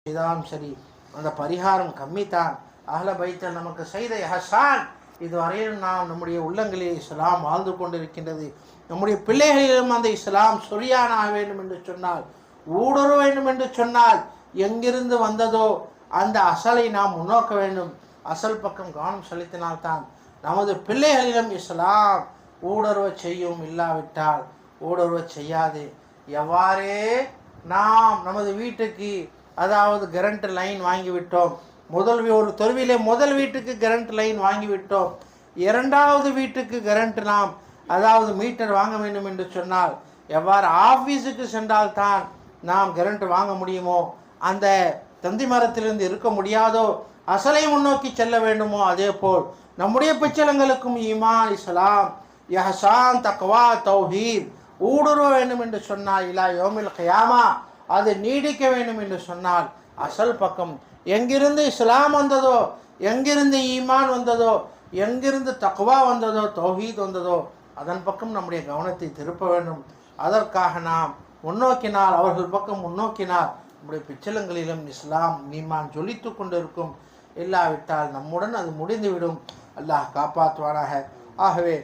செய்தாலும் சரி அந்த பரிகாரம் கம்மித்தான். அஹ்ல பைத்தல் நமக்கு செய்த இஹ்சான் இதுவரையில் நாம் நம்முடைய உள்ளங்களில் இஸ்லாம் வாழ்ந்து கொண்டிருக்கின்றது. நம்முடைய பிள்ளைகளிலும் அந்த இஸ்லாம் சொரியானாக வேண்டும் என்று சொன்னால், ஊடுருவ வேண்டும் என்று சொன்னால், எங்கிருந்து வந்ததோ அந்த அசலை நாம் முன்னோக்க வேண்டும். அசல் பக்கம் கவனம் செலுத்தினால்தான் நமது பிள்ளைகளிலும் இஸ்லாம் ஊடுருவ செய்யும். இல்லாவிட்டால் ஊடுருவ செய்யாது. எவ்வாறே நாம் நமது வீட்டுக்கு அதாவது கரண்ட் லைன் வாங்கிவிட்டோம், ஒரு தெருவிலே முதல் வீட்டுக்கு கரண்ட் லைன் வாங்கிவிட்டோம், இரண்டாவது வீட்டுக்கு கரண்ட் நாம் அதாவது மீட்டர் வாங்க வேண்டும் என்று சொன்னால் எவ்வாறு ஆஃபீஸுக்கு சென்றால்தான் நாம் கரண்ட் வாங்க முடியுமோ, அந்த தந்தி மரத்திலிருந்து இருக்க முடியாதோ, அசலை முன்னோக்கி செல்ல வேண்டுமோ, அதே போல் நம்முடைய பிச்சலங்களுக்கும் ஈமான், இஸ்லாம், இஹ்சான், தக்வா, தௌஹீத் ஊடுருவ வேண்டும் என்று சொன்னால் இலா யௌமில் கியாமா அது நீடிக்க வேண்டும் என்று சொன்னால் அசல் பக்கம் எங்கிருந்து இஸ்லாம் வந்ததோ, எங்கிருந்து ஈமான் வந்ததோ, எங்கிருந்து தக்வா வந்ததோ, தௌஹீத் வந்ததோ அதன் பக்கம் நம்முடைய கவனத்தை திருப்ப வேண்டும். அதற்காக நாம் முன்னோக்கினால், அவர்கள் பக்கம் முன்னோக்கினால் நம்முடைய பிச்சலங்களிலும் இஸ்லாம் ஈமான் ஜொலித்து கொண்டிருக்கும். இல்லாவிட்டால் நம்முடன் அது முடிந்துவிடும். அல்லாஹ் காப்பாற்றுவானாக. ஆகவே